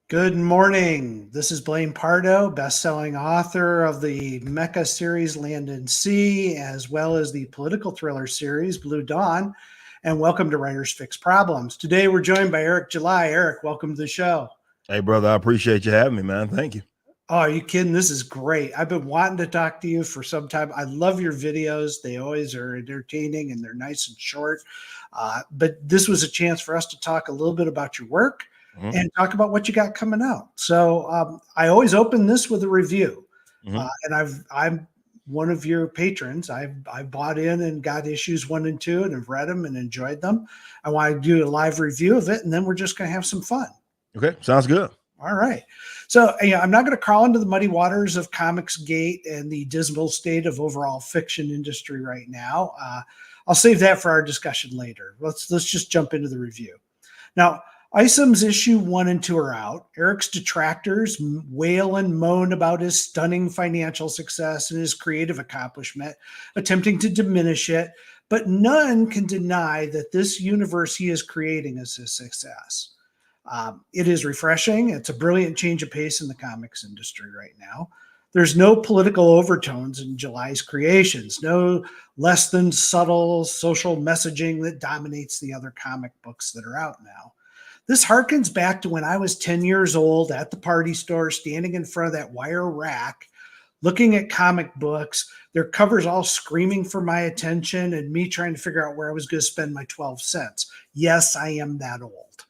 Good morning. This is Blaine Pardoe, best-selling author of the Mecha series Land and Sea, as well as the political thriller series Blue Dawn. And welcome to Writers Fix Problems. Today we're joined by Eric July. Eric, welcome to the show. Hey, brother, I appreciate you having me, man. Thank you. Oh, are you kidding? This is great. I've been wanting to talk to you for some time. I love your videos. They always are entertaining and they're nice and short. But this was a chance for us to talk a little bit about your work and talk about what you got coming out. So I always open this with a review. And I'm one of your patrons. I bought in and got issues 1 and 2 and have read them and enjoyed them. I want to do a live review of it, and then we're just going to have some fun. Okay, sounds good. All right. So I'm not going to crawl into the muddy waters of Comicsgate and the dismal state of overall fiction industry right now. I'll save that for our discussion later. Let's just jump into the review. Now, Isom's issue 1 and 2 are out. Eric's detractors wail and moan about his stunning financial success and his creative accomplishment, attempting to diminish it, but none can deny that this universe he is creating is a success. It is refreshing. It's a brilliant change of pace in the comics industry right now. There's no political overtones in July's creations, no less than subtle social messaging that dominates the other comic books that are out now. This harkens back to when I was 10 years old at the party store, standing in front of that wire rack, looking at comic books, their covers all screaming for my attention, and me trying to figure out where I was going to spend my 12 cents. Yes, I am that old.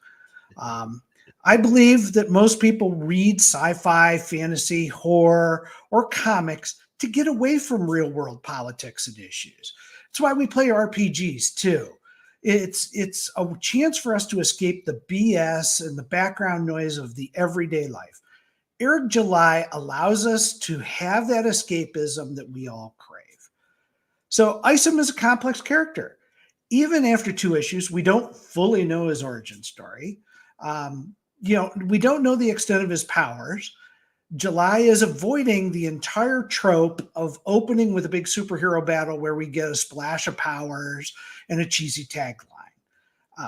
I believe that most people read sci-fi, fantasy, horror, or comics to get away from real-world politics and issues. That's why we play RPGs too. It's a chance for us to escape the BS and the background noise of the everyday life. Eric July allows us to have that escapism that we all crave. So Isom is a complex character. Even after 2 issues, we don't fully know his origin story. We don't know the extent of his powers. July is avoiding the entire trope of opening with a big superhero battle where we get a splash of powers and a cheesy tagline.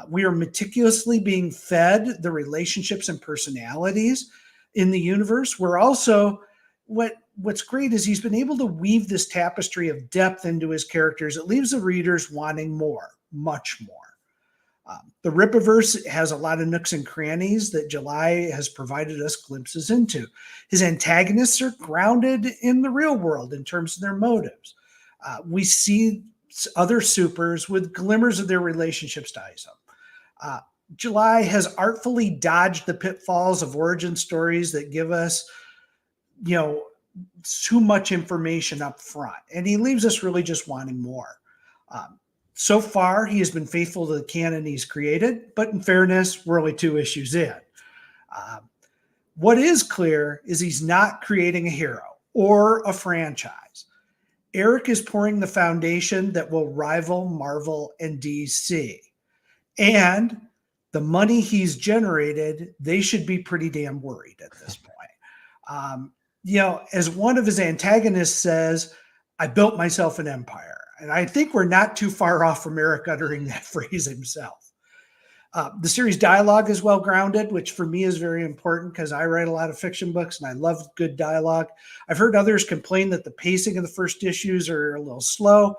We are meticulously being fed the relationships and personalities in the universe. We're also, what's great is he's been able to weave this tapestry of depth into his characters. It leaves the readers wanting more, much more. The Riperverse has a lot of nooks and crannies that July has provided us glimpses into. His antagonists are grounded in the real world in terms of their motives. We see other supers with glimmers of their relationships to Isom. July has artfully dodged the pitfalls of origin stories that give us, too much information up front. And he leaves us really just wanting more. So far, he has been faithful to the canon he's created, but in fairness, we're only 2 issues in. What is clear is he's not creating a hero or a franchise. Eric is pouring the foundation that will rival Marvel and DC. And the money he's generated, they should be pretty damn worried at this point. As one of his antagonists says, I built myself an empire. And I think we're not too far off from Eric uttering that phrase himself. The series dialogue is well-grounded, which for me is very important because I write a lot of fiction books and I love good dialogue. I've heard others complain that the pacing of the first issues are a little slow,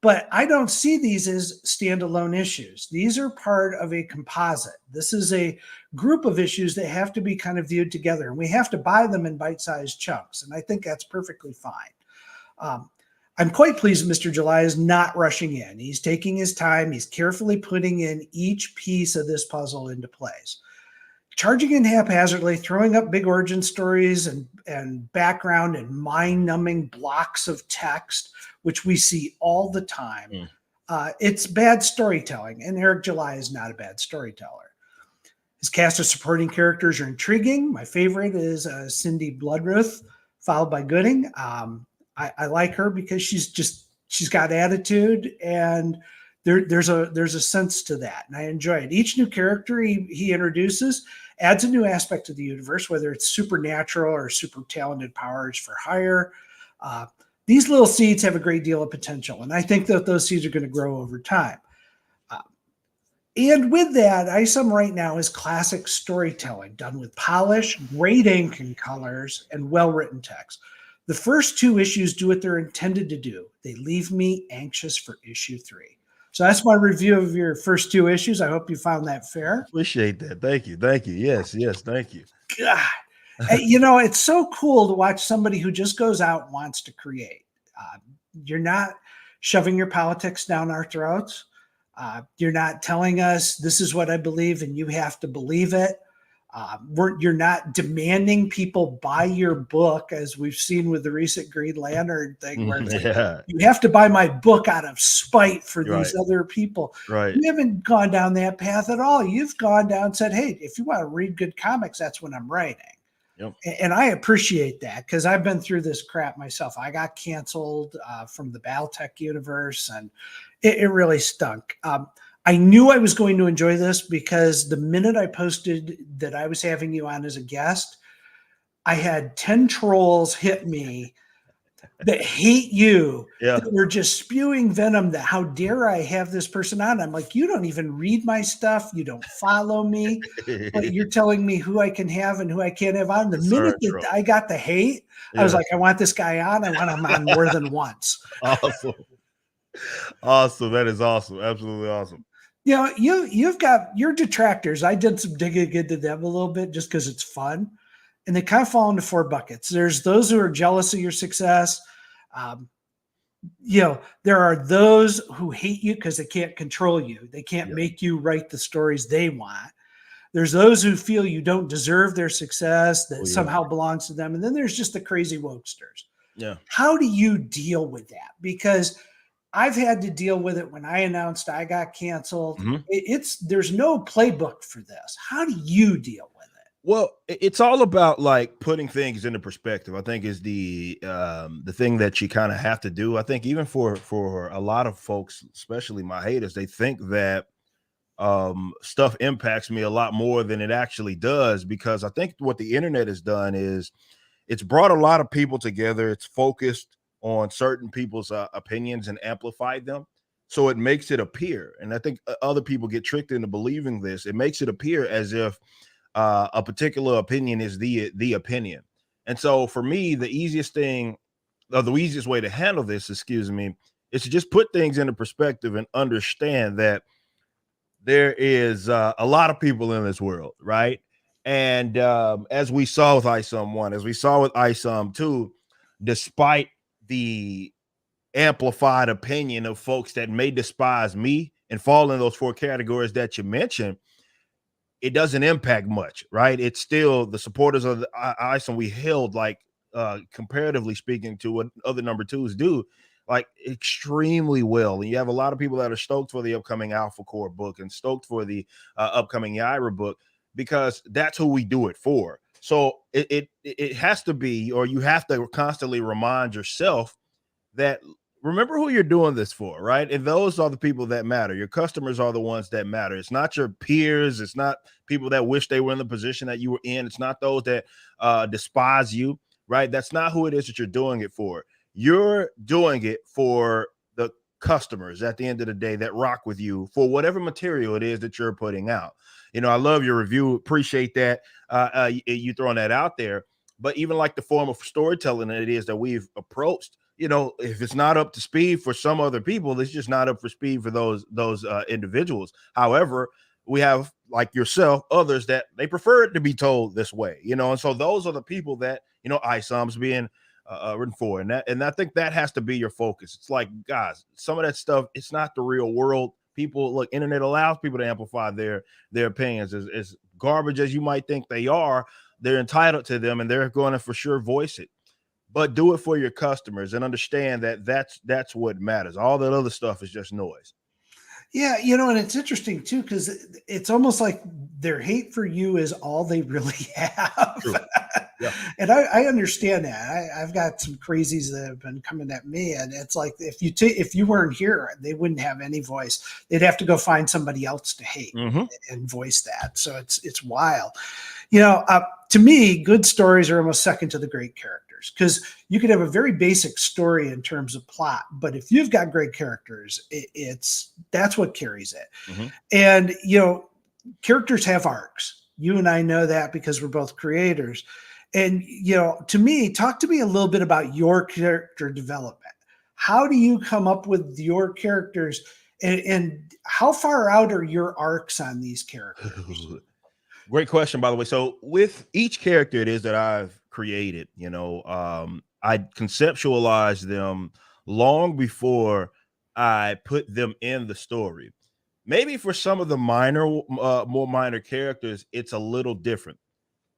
but I don't see these as standalone issues. These are part of a composite. This is a group of issues that have to be kind of viewed together, and we have to buy them in bite-sized chunks, and I think that's perfectly fine. I'm quite pleased Mr. July is not rushing in. He's taking his time. He's carefully putting in each piece of this puzzle into place. Charging in haphazardly, throwing up big origin stories and background and mind-numbing blocks of text, which we see all the time. It's bad storytelling, and Eric July is not a bad storyteller. His cast of supporting characters are intriguing. My favorite is Cindy Bloodruth, followed by Gooding. I like her because she's got attitude, and there's a sense to that, and I enjoy it. Each new character he introduces adds a new aspect of the universe, whether it's supernatural or super talented powers for hire. These little seeds have a great deal of potential, and I think that those seeds are going to grow over time. And with that, Isom right now is classic storytelling done with polish, great ink and colors, and well-written text. The first 2 issues do what they're intended to do. They leave me anxious for issue 3. So that's my review of your first 2 issues. I hope you found that fair. Appreciate that. Thank you. Thank you. Yes. Yes. Thank you. God, it's so cool to watch somebody who just goes out and wants to create. You're not shoving your politics down our throats. You're not telling us this is what I believe and you have to believe it. You're not demanding people buy your book, as we've seen with the recent Green Lantern thing, where it's like, you have to buy my book out of spite for these other people. Right. You haven't gone down that path at all. You've gone down and said, hey, if you want to read good comics, that's what I'm writing. Yep. And I appreciate that because I've been through this crap myself. I got canceled from the Battletech universe, and it really stunk. I knew I was going to enjoy this because the minute I posted that I was having you on as a guest, I had 10 trolls hit me that hate you, that were just spewing venom that how dare I have this person on. I'm like, you don't even read my stuff. You don't follow me, but you're telling me who I can have and who I can't have on. The minute that I got the hate, I was like, I want this guy on. I want him on more than once. Awesome. Awesome. That is awesome. Absolutely awesome. You've got your detractors. I did some digging into them a little bit just because it's fun. And they kind of fall into 4 buckets. There's those who are jealous of your success. There are those who hate you because they can't control you. They can't make you write the stories they want. There's those who feel you don't deserve their success, that somehow belongs to them. And then there's just the crazy wokesters. Yeah. How do you deal with that? Because I've had to deal with it when I announced I got canceled. There's no playbook for this. How do you deal with it? Well, it's all about like putting things into perspective. I think is the thing that you kind of have to do. I think even for a lot of folks, especially my haters, they think that stuff impacts me a lot more than it actually does, because I think what the internet has done is it's brought a lot of people together. It's focused on certain people's opinions and amplified them. So it makes it appear, and I think other people get tricked into believing this. It makes it appear as if a particular opinion is the opinion. And so for me, the easiest way to handle this, is to just put things into perspective and understand that there is a lot of people in this world, right? And as we saw with Isom 1, as we saw with Isom 2, despite the amplified opinion of folks that may despise me and fall in those 4 categories that you mentioned, it doesn't impact much, right? It's still the supporters of the Isom we held, like comparatively speaking to what other number 2s do, like extremely well. And you have a lot of people that are stoked for the upcoming Alpha Core book and stoked for the upcoming Yaira book, because that's who we do it for. So it has to be, or you have to constantly remind yourself that remember who you're doing this for, right? And those are the people that matter. Your customers are the ones that matter. It's not your peers. It's not people that wish they were in the position that you were in. It's not those that despise you, right? That's not who it is that you're doing it for. You're doing it for the customers at the end of the day that rock with you for whatever material it is that you're putting out. I love your review. Appreciate that. You throwing that out there. But even like the form of storytelling that it is that we've approached, if it's not up to speed for some other people, it's just not up for speed for those individuals. However, we have, like yourself, others that they prefer it to be told this way, and so those are the people that, Isom's being written for. And I think that has to be your focus. It's like, guys, some of that stuff, it's not the real world. People, look, internet allows people to amplify their opinions. As garbage as you might think they are, they're entitled to them, and they're going to for sure voice it. But do it for your customers and understand that that's what matters. All that other stuff is just noise. Yeah, and it's interesting too, because it's almost like their hate for you is all they really have. True. Yeah. And I understand that. I've got some crazies that have been coming at me, and it's like if you weren't here, they wouldn't have any voice. They'd have to go find somebody else to hate and voice that. So it's wild. to me, good stories are almost second to the great characters, because you could have a very basic story in terms of plot, but if you've got great characters, that's what carries it. Mm-hmm. And characters have arcs. You and I know that because we're both creators. And to me, talk to me a little bit about your character development. How do you come up with your characters, and how far out are your arcs on these characters? Great question, by the way. So with each character it is that I've created, I conceptualize them long before I put them in the story. Maybe for some of the more minor characters, it's a little different.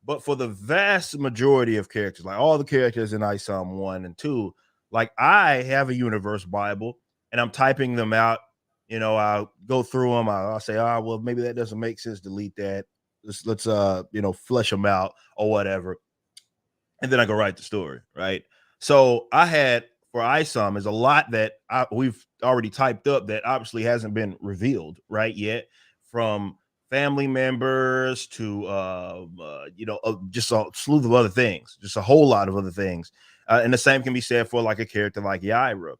But for the vast majority of characters, like all the characters in Isom 1 and 2, like I have a universe Bible and I'm typing them out. I'll go through them. I'll say, well, maybe that doesn't make sense. Delete that. Let's flesh them out or whatever. And then I go write the story, right? So I had for Isom is a lot that we've already typed up that obviously hasn't been revealed right yet, from family members to just a slew of other things, just a whole lot of other things. And the same can be said for like a character like Yaira,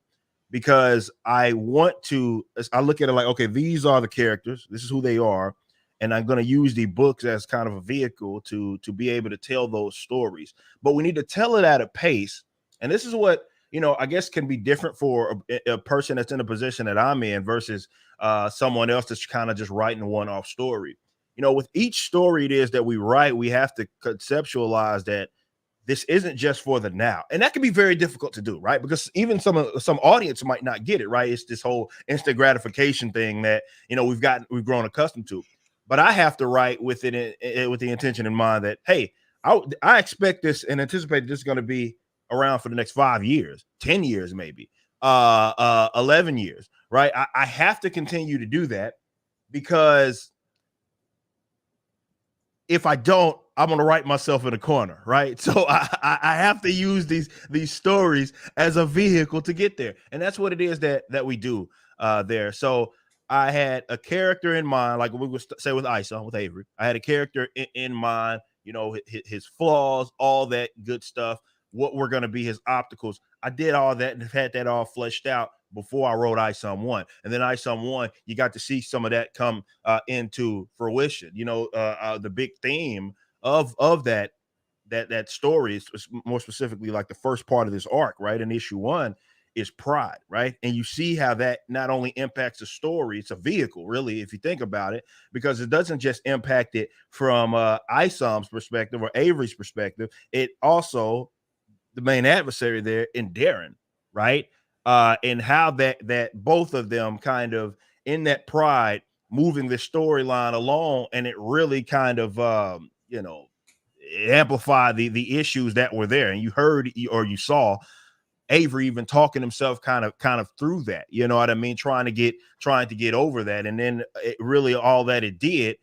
because I look at it like, okay, these are the characters, this is who they are, and I'm going to use the books as kind of a vehicle to be able to tell those stories. But we need to tell it at a pace, and this is what I guess can be different for a person that's in a position that I'm in versus someone else that's kind of just writing a one-off story. With each story it is that we write, we have to conceptualize that this isn't just for the now, and that can be very difficult to do, right? Because even some audience might not get it, right? It's this whole instant gratification thing that we've grown accustomed to. But I have to write with it with the intention in mind that, hey, I expect this and anticipate this is going to be around for the next 5 years, 10 years, maybe 11 years, right? I have to continue to do that, because if I don't, I'm going to write myself in a corner, right? So I have to use these stories as a vehicle to get there. And that's what it is that we do there. So I had a character in mind, like we would say with Isom, with Avery. I had a character in mind, his flaws, all that good stuff, what were going to be his obstacles. I did all that and had that all fleshed out before I wrote Isom 1. And then Isom 1, you got to see some of that come into fruition. The big theme of that story is more specifically like the first part of this arc, right? In issue 1 is pride, right? And you see how that not only impacts the story, it's a vehicle, really, if you think about it, because it doesn't just impact it from Isom's perspective or Avery's perspective. It also, the main adversary there in Darren, right? And how that both of them kind of in that pride moving the storyline along, and it really kind of amplify the issues that were there. And you heard or you saw Avery even talking himself kind of through that, you know what I mean? Trying to get over that. And then it really all that it did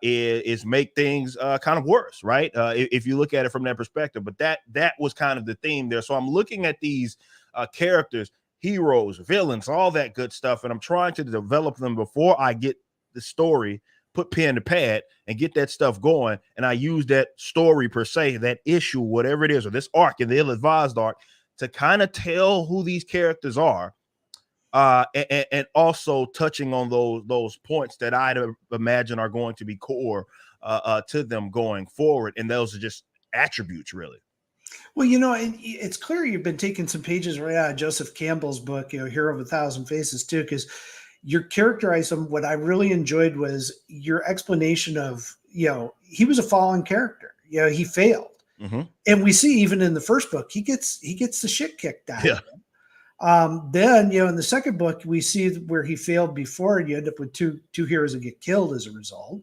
is make things kind of worse, right? If you look at it from that perspective. But that was kind of the theme there. So I'm looking at these characters, heroes, villains, all that good stuff, and I'm trying to develop them before I get the story, put pen to pad and get that stuff going. And I use that story per se, that issue, whatever it is, or this arc in the ill-advised arc, to kind of tell who these characters are, and also touching on those points that I'd imagine are going to be core to them going forward. And those are just attributes, really. Well, it's clear you've been taking some pages right out of Joseph Campbell's book, Hero of a Thousand Faces, too, because your characterized him. What I really enjoyed was your explanation of, he was a fallen character. He failed. Mm-hmm. And we see even in the first book, he gets the shit kicked out of him. Then, in the second book, we see where he failed before, and you end up with two heroes that get killed as a result.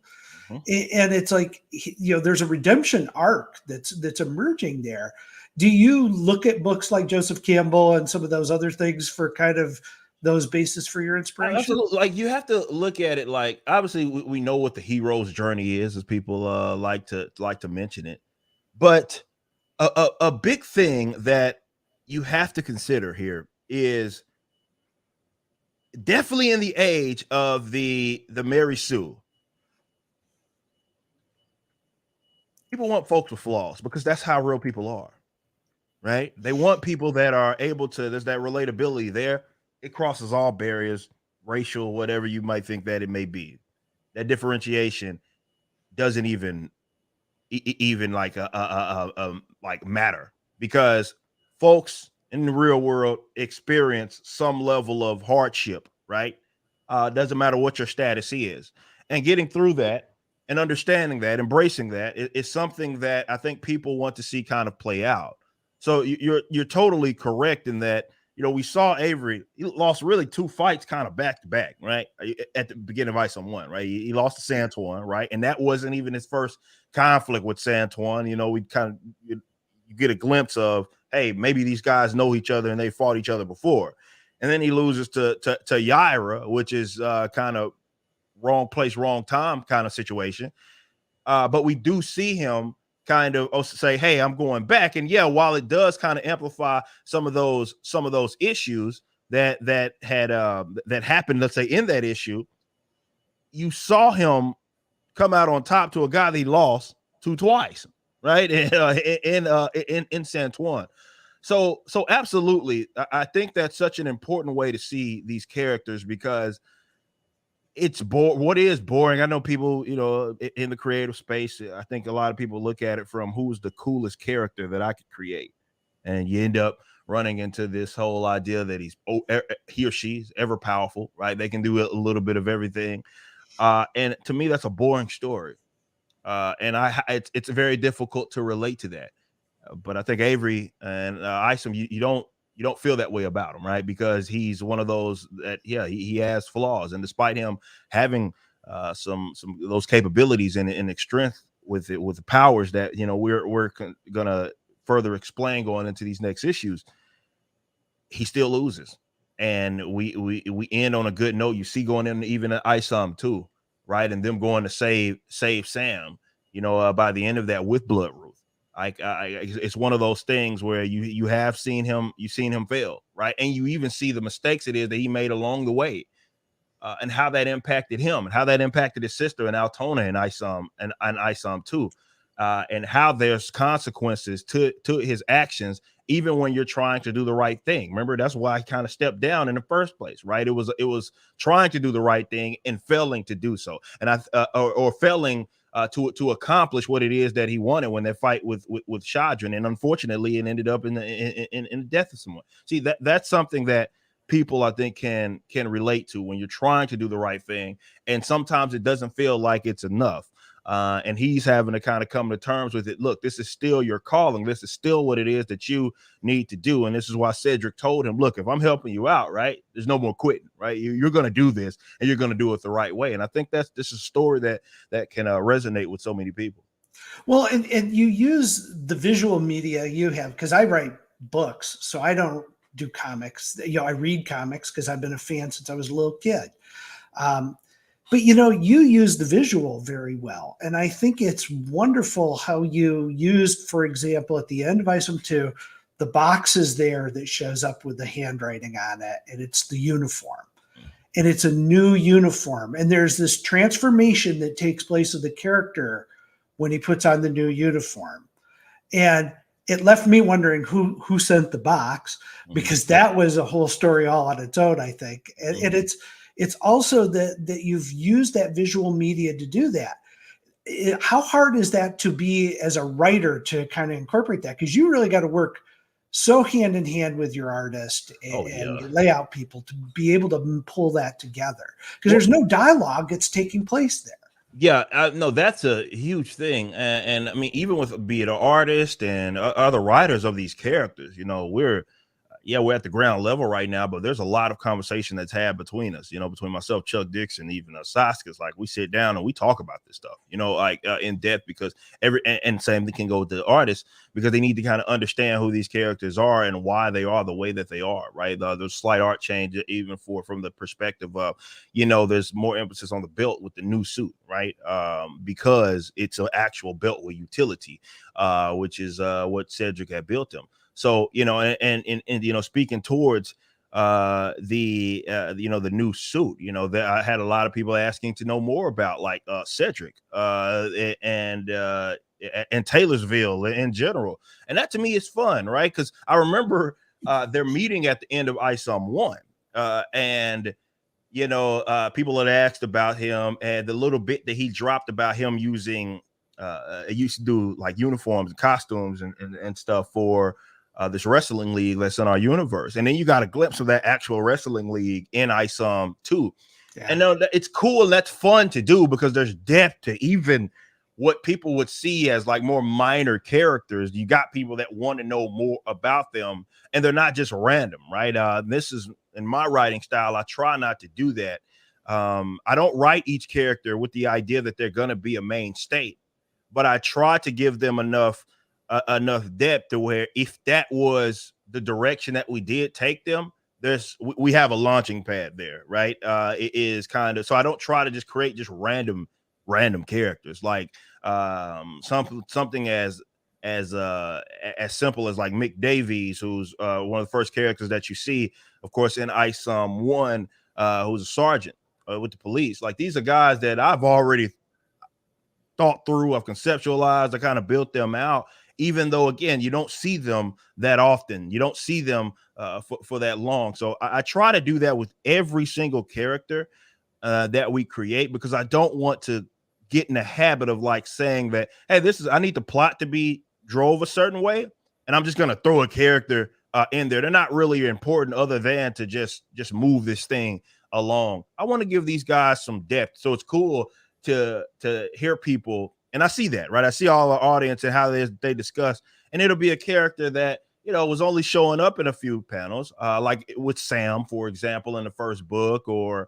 Mm-hmm. And it's like, there's a redemption arc that's emerging there. Do you look at books like Joseph Campbell and some of those other things for kind of those bases for your inspiration? Absolutely. Like, you have to look at it like, obviously we know what the hero's journey is, as people like to mention it. But a big thing that you have to consider here is definitely in the age of the Mary Sue. people want folks with flaws because that's how real people are, right? They want people that are able to, there's that relatability there. It crosses all barriers, racial, whatever you might think that it may be. That differentiation doesn't even like like matter, because folks in the real world experience some level of hardship, right? Doesn't matter what your status is, and getting through that and understanding that, embracing that is something that I think people want to see kind of play out. So you're totally correct in that. We saw Avery, he lost really two fights kind of back to back, right? At the beginning of Isom 1, right? He lost to Santuan, right? And that wasn't even his first conflict with Santuan. We kind of, you get a glimpse of, hey, maybe these guys know each other and they fought each other before. And then he loses to Yaira, which is kind of wrong place, wrong time kind of situation. But we do see him kind of say, hey, I'm going back. And yeah, while it does kind of amplify some of those issues that happened, let's say, in that issue, you saw him come out on top to a guy that he lost to twice, right? In Santuan. So absolutely, I think that's such an important way to see these characters, because it's what is boring. I know people, in the creative space, I think a lot of people look at it from who's the coolest character that I could create. And you end up running into this whole idea that he or she's ever powerful, right? They can do a little bit of everything. And to me, that's a boring story. And it's very difficult to relate to that. But I think Avery and Isom, you don't feel that way about him, right? Because he's one of those that, yeah, he has flaws, and despite him having some of those capabilities and strength with the powers that we're gonna further explain going into these next issues, he still loses. And we end on a good note. You see going in even at Isom too, right? And them going to save Sam, by the end of that with Bloodroot. It's one of those things where you have seen him, you've seen him fail, right? And you even see the mistakes it is that he made along the way, and how that impacted him, and how that impacted his sister and Altona and Isom and Isom too, and how there's consequences to his actions, even when you're trying to do the right thing. Remember, that's why I kind of stepped down in the first place, right? It was trying to do the right thing and failing to do so, and or failing to accomplish what it is that he wanted when that fight with Shadran, and unfortunately, it ended up in the death of someone. See, that's something that people, I think, can relate to when you're trying to do the right thing, and sometimes it doesn't feel like it's enough. And he's having to kind of come to terms with it. Look, this is still your calling. This is still what it is that you need to do. And this is why Cedric told him, look, if I'm helping you out, right, there's no more quitting, right? You're going to do this, and you're going to do it the right way. And I think this is a story that can resonate with so many people. Well, and you use the visual media you have, because I write books, so I don't do comics. I read comics because I've been a fan since I was a little kid. But you use the visual very well. And I think it's wonderful how you used, for example, at the end of Isom 2, the box is there that shows up with the handwriting on it, and it's the uniform. And it's a new uniform. And there's this transformation that takes place of the character when he puts on the new uniform. And it left me wondering who sent the box, because that was a whole story all on its own, I think. And it's also that you've used that visual media to do that. How hard is that to be as a writer to kind of incorporate that? Because you really got to work so hand in hand with your artist and your layout people to be able to pull that together, because there's no dialogue that's taking place there. Yeah, no, that's a huge thing. And I mean, even with be it an artist and other writers of these characters, we're at the ground level right now, but there's a lot of conversation that's had between us, between myself, Chuck Dixon, even Saskas. Like, we sit down and we talk about this stuff, in depth, because and same thing can go with the artists, because they need to kind of understand who these characters are and why they are the way that they are, right? There's slight art change, even from the perspective of, there's more emphasis on the belt with the new suit, right? Because it's an actual belt with utility, which is what Cedric had built him. So, and speaking towards the new suit. That I had a lot of people asking to know more about, like Cedric and Taylorsville in general. And that to me is fun, right? Because I remember their meeting at the end of Isom 1. And people had asked about him, and the little bit that he dropped about him using used to do like uniforms and costumes and stuff for this wrestling league that's in our universe. And then you got a glimpse of that actual wrestling league in Isom 2. Yeah. And it's cool and that's fun to do because there's depth to even what people would see as like more minor characters. You got people that want to know more about them, and they're not just random, right? This is in my writing style. I try not to do that. I don't write each character with the idea that they're going to be a mainstay, but I try to give them enough depth to where if that was the direction that we did take them, we have a launching pad there, right? It is kind of, so I don't try to just create just random characters, like something as simple as like Mick Davies, who's one of the first characters that you see, of course, in Isom 1, who's a sergeant with the police. Like, these are guys that I've already thought through, I've conceptualized, I kind of built them out, even though, again, you don't see them that often. You don't see them for that long. So I try to do that with every single character that we create, because I don't want to get in the habit of like saying that, hey, I need the plot to be drove a certain way, and I'm just going to throw a character in there. They're not really important other than to just move this thing along. I want to give these guys some depth. So it's cool to hear people, and I see that, right? I see all the audience and how they discuss, and it'll be a character that, was only showing up in a few panels, like with Sam, for example, in the first book, or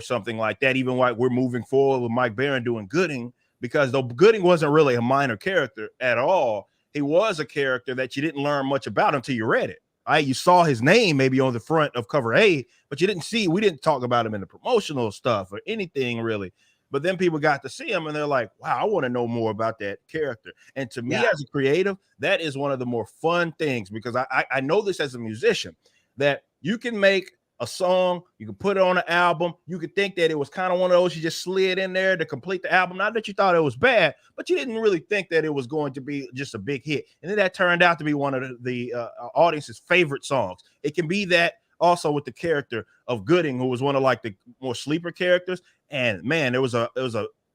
something like that. Even like we're moving forward with Mike Barron doing Gooding, because though Gooding wasn't really a minor character at all, he was a character that you didn't learn much about until you read it. Right? You saw his name maybe on the front of cover A, but we didn't talk about him in the promotional stuff or anything really. But then people got to see him and they're like, wow, I want to know more about that character. And to me, as a creative, that is one of the more fun things, because I know this as a musician, that you can make a song, you can put it on an album, you could think that it was kind of one of those you just slid in there to complete the album. Not that you thought it was bad, but you didn't really think that it was going to be just a big hit. And then that turned out to be one of the audience's favorite songs. It can be that also with the character of Gooding, who was one of like the more sleeper characters. And man, there was a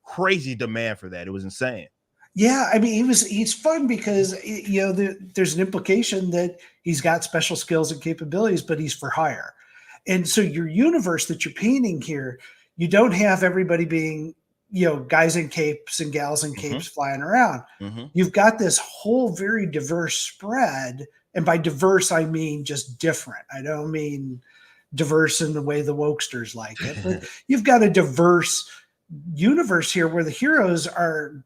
crazy demand for that. It was insane. Yeah, I mean, he's fun because there's an implication that he's got special skills and capabilities, but he's for hire. And so your universe that you're painting here, you don't have everybody being, guys in capes and gals in capes flying around. You've got this whole very diverse spread. And by diverse, I mean just different. I don't mean diverse in the way the wokesters like it, but you've got a diverse universe here where the heroes are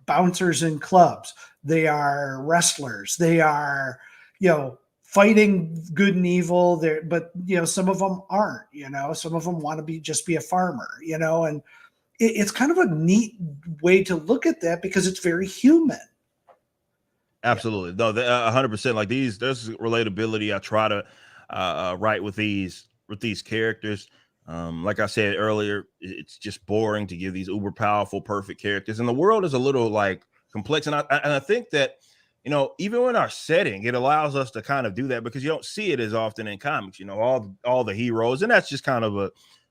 bouncers in clubs. They are wrestlers. They are, fighting good and evil there, but some of them aren't, some of them want to just be a farmer, and it's kind of a neat way to look at that because it's very human. Absolutely. No, 100%. Like there's relatability. I try to write with these characters. Like I said earlier, it's just boring to give these uber powerful, perfect characters, and the world is a little like complex. And I think that, even in our setting, it allows us to kind of do that because you don't see it as often in comics. All the heroes, and that's just kind of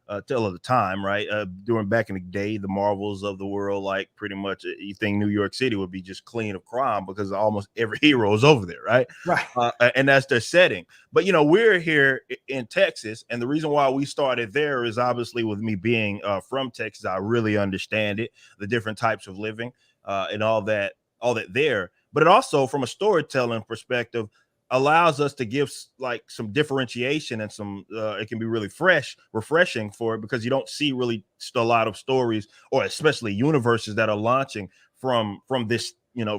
a tale of the time, right? During back in the day, the Marvels of the world, like pretty much you think New York City would be just clean of crime because almost every hero is over there, right? Right. And that's their setting. But we're here in Texas, and the reason why we started there is obviously with me being from Texas, I really understand it, the different types of living and all that there. But it also, from a storytelling perspective, allows us to give like some differentiation and some it can be really refreshing for it, because you don't see really a lot of stories, or especially universes, that are launching from this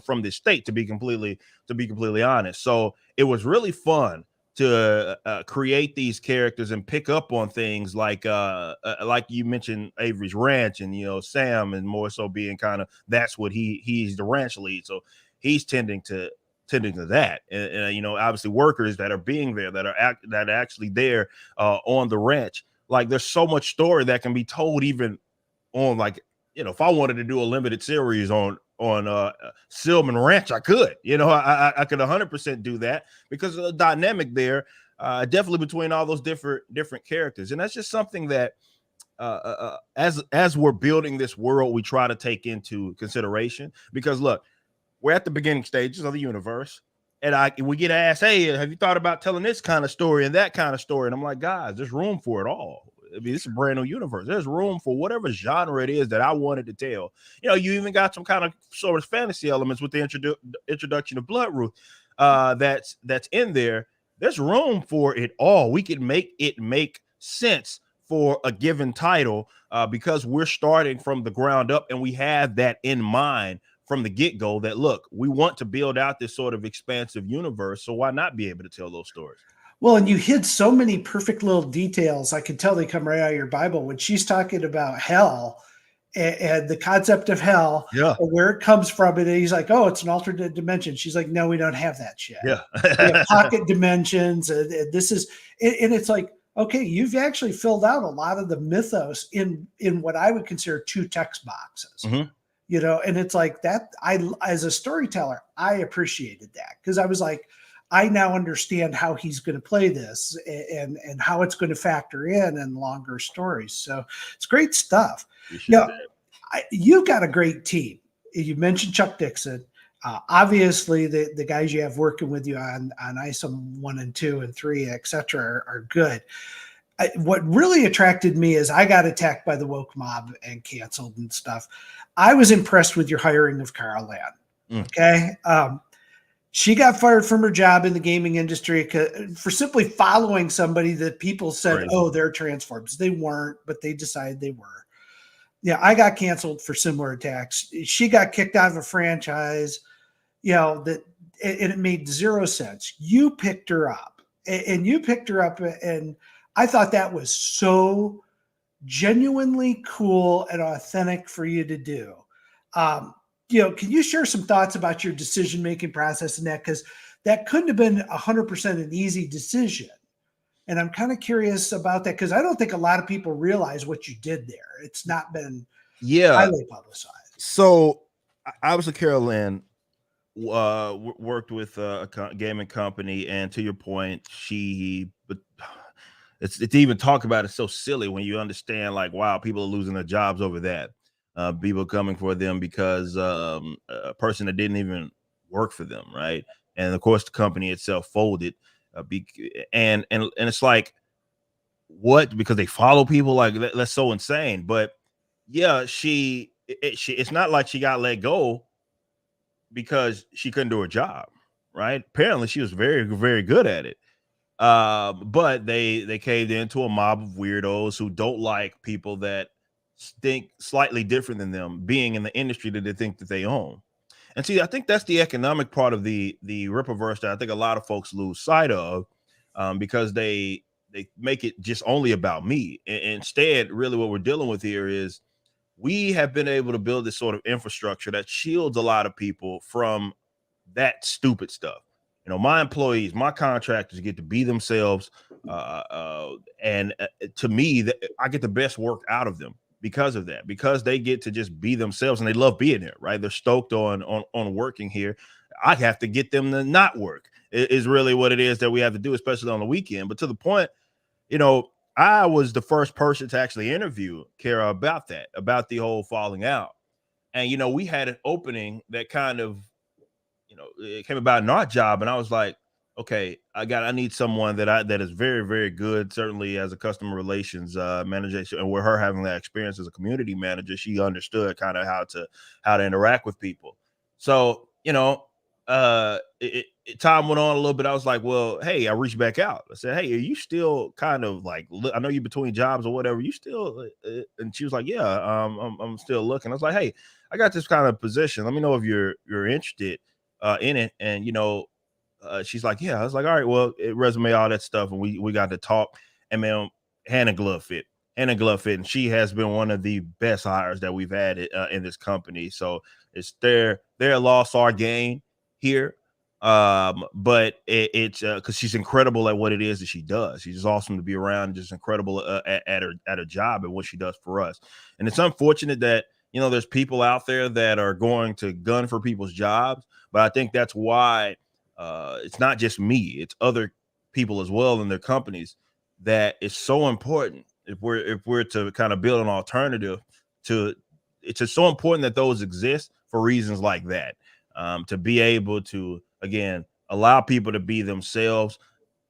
from this state, to be completely honest. So it was really fun to create these characters and pick up on things like you mentioned Avery's ranch, and Sam, and more so being kind of, that's what he's the ranch lead, so he's tending to tending to that, and you know, obviously workers that are being there, that are actually there on the ranch. Like, there's so much story that can be told, even on, like, you know, if I wanted to do a limited series on Silman Ranch, I could. You know, I could 100% do that because of the dynamic there, definitely between all those different characters, and that's just something that as we're building this world, we try to take into consideration. Because look, we're at the beginning stages of the universe, and we get asked, hey, have you thought about telling this kind of story and that kind of story? And I'm like, guys, there's room for it all. I mean, it's a brand new universe. There's room for whatever genre it is that I wanted to tell. You know, you even got some kind of sort of fantasy elements with the introduction of Bloodroot that's in there. There's room for it all. We can make it make sense for a given title because we're starting from the ground up, and we have that in mind from the get-go, that look, we want to build out this sort of expansive universe, so why not be able to tell those stories? Well, and you hid so many perfect little details. I can tell they come right out of your Bible when she's talking about hell and the concept of hell, Yeah, and where it comes from. And he's like, oh, it's an alternate dimension. She's like, no, we don't have that shit. yeah. We have pocket dimensions. And this is, and it's like, okay, you've actually filled out a lot of the mythos in what I would consider 2 text boxes. Mm-hmm. You know, and it's like that. As a storyteller, I appreciated that, because I was like, I now understand how he's going to play this, and how it's going to factor in longer stories. So it's great stuff. Now, you've got a great team. You mentioned Chuck Dixon. Obviously, the guys you have working with you on Isom 1 and 2 and 3, et cetera, are good. What really attracted me is I got attacked by the woke mob and canceled and stuff. I was impressed with your hiring of Carol Ann. Okay. She got fired from her job in the gaming industry for simply following somebody that people said, crazy. Oh, they're transforms. They weren't, but they decided they were. Yeah, I got canceled for similar attacks. She got kicked out of a franchise, you know, and it made 0 sense. You picked her up, and I thought that was so genuinely cool and authentic for you to do. You know, can you share some thoughts about your decision-making process in that? Because that couldn't have been 100% an easy decision. And I'm kind of curious about that, because I don't think a lot of people realize what you did there. It's not been highly publicized. So obviously Carol Ann worked with a gaming company, and to your point, it's to even talk about it so silly when you understand, like, wow, people are losing their jobs over that. People coming for them because a person that didn't even work for them, right? And of course, the company itself folded. And it's like, what? Because they follow people? Like, that's so insane. But yeah, it's not like she got let go because she couldn't do her job, right? Apparently, she was very, very good at it. But they caved into a mob of weirdos who don't like people that think slightly different than them being in the industry that they think that they own. And see, I think that's the economic part of the Riperverse that I think a lot of folks lose sight of, because they make it just only about me. Instead, really what we're dealing with here is we have been able to build this sort of infrastructure that shields a lot of people from that stupid stuff. You know, my employees, my contractors get to be themselves, and to me, I get the best work out of them because of that, because they get to just be themselves, and they love being here, right? They're stoked on working here. I have to get them to not work is really what it is that we have to do, especially on the weekend. But to the point, you know, I was the first person to actually interview Kara about that, about the whole falling out. And, you know, we had an opening that kind of, you know, it came about in our job, and I was like, okay, I need someone that is very, very good, certainly as a customer relations manager. And with her having that experience as a community manager, she understood kind of how to interact with people. So, you know, time went on a little bit. I was like, well, hey, I reached back out. I said, hey, are you still kind of like, I know you're between jobs or whatever, you still, and she was like, yeah, I'm still looking. I was like, hey, I got this kind of position. Let me know if you're interested in it. And, you know, she's like, yeah. I was like, all right, well, resume, all that stuff. And we got to talk, and man, hand and glove fit. And she has been one of the best hires that we've had in this company. So it's their loss, our gain here. But it's because she's incredible at what it is that she does. She's just awesome to be around, just incredible at her job and what she does for us. And it's unfortunate that, you know, there's people out there that are going to gun for people's jobs, but I think that's why it's not just me, it's other people as well in their companies, that is so important. If we're to kind of build an alternative to, it's just so important that those exist for reasons like that, to be able to, again, allow people to be themselves,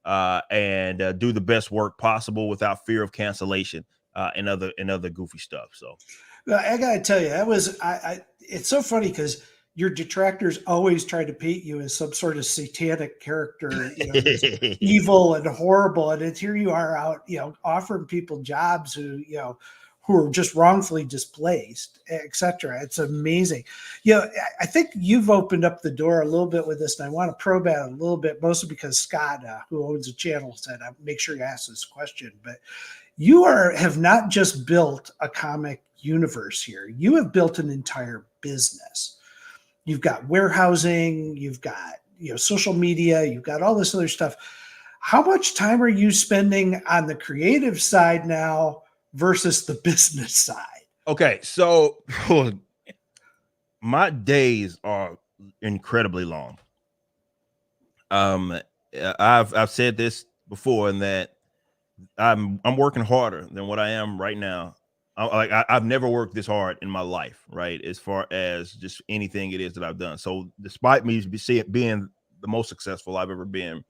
and do the best work possible without fear of cancellation, and other goofy stuff. So I gotta tell you, that was it's so funny because your detractors always try to paint you as some sort of satanic character, just evil and horrible. And it's here you are out, offering people jobs who are just wrongfully displaced, etc. It's amazing. I think you've opened up the door a little bit with this, and I want to probe at it a little bit, mostly because Scott, who owns the channel, said, make sure you ask this question. But you have not just built a comic universe here. You have built an entire business. You've got warehousing, you've got social media, you've got all this other stuff. How much time are you spending on the creative side now versus the business side? Okay, so my days are incredibly long. I've said this before, in that I'm working harder than what I am right now. I've never worked this hard in my life, right? As far as just anything it is that I've done. So despite me being the most successful I've ever been,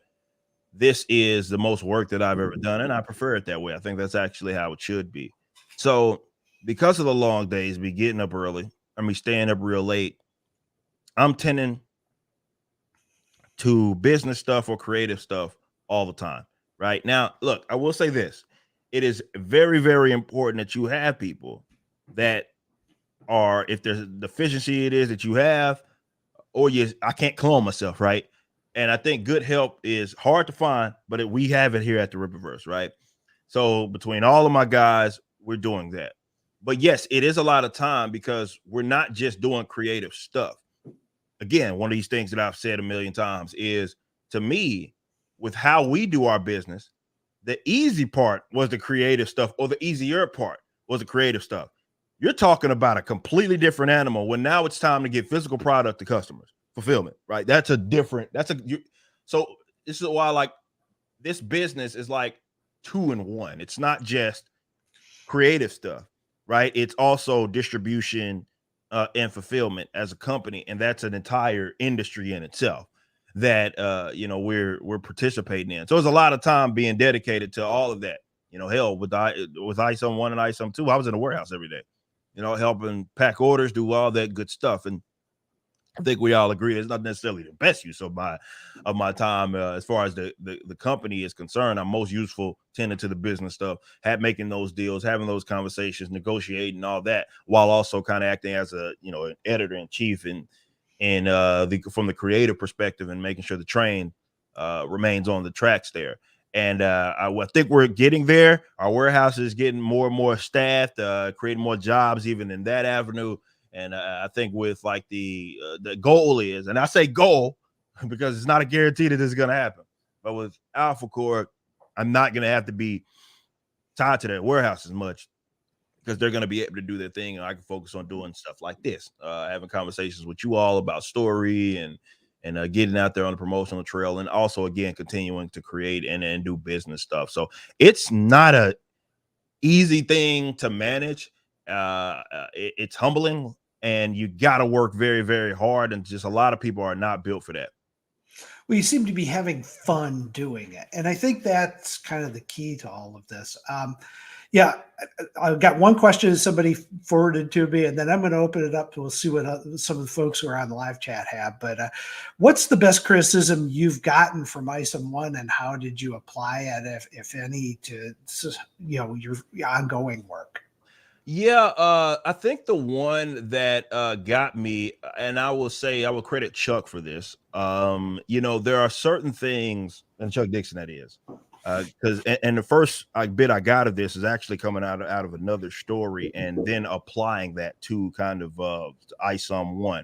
this is the most work that I've ever done, and I prefer it that way. I think that's actually how it should be. So because of the long days, me getting up early, staying up real late, I'm tending to business stuff or creative stuff all the time. Right now, look, I will say this. It is very, very important that you have people that are, if there's a deficiency it is that you have, or I can't clone myself, right? And I think good help is hard to find, but we have it here at the Riperverse, right? So between all of my guys, we're doing that. But yes, it is a lot of time because we're not just doing creative stuff. Again, one of these things that I've said a million times is, to me, with how we do our business, the easy part was the creative stuff, or the easier part was the creative stuff. You're talking about a completely different animal when now it's time to get physical product to customers, fulfillment, right? So this is why, like, this business is like 2 in 1. It's not just creative stuff, right? It's also distribution, and fulfillment as a company, and that's an entire industry in itself that we're participating in. So there's a lot of time being dedicated to all of that. Hell, with Isom 1 and Isom 2, I was in the warehouse every day, helping pack orders, do all that good stuff. And I think we all agree it's not necessarily the best use of my time, as far as the company is concerned. I'm most useful tending to the business stuff, making those deals, having those conversations, negotiating all that, while also kind of acting as an editor in chief and from the creative perspective, and making sure the train remains on the tracks there. And I think we're getting there. Our warehouse is getting more and more staffed, creating more jobs even in that avenue. And I think with like the goal is, and I say goal because it's not a guarantee that this is going to happen, but with Alpha Core, I'm not going to have to be tied to that warehouse as much, because they're going to be able to do their thing, and I can focus on doing stuff like this, having conversations with you all about story and getting out there on the promotional trail, and also, again, continuing to create and do business stuff. So it's not a easy thing to manage. It's humbling, and you got to work very, very hard, and just a lot of people are not built for that. Well, you seem to be having fun doing it, and I think that's kind of the key to all of this. Yeah, I've got one question that somebody forwarded to me, and then I'm going to open it up to, we'll see what some of the folks who are on the live chat have. But what's the best criticism you've gotten from Isom 1, and how did you apply it, if any, to your ongoing work? Yeah, I think the one that got me, and I will say I will credit Chuck for this. There are certain things, and Chuck Dixon, that is, because and the first bit I got of this is actually coming out of another story, and then applying that to kind of Isom 1.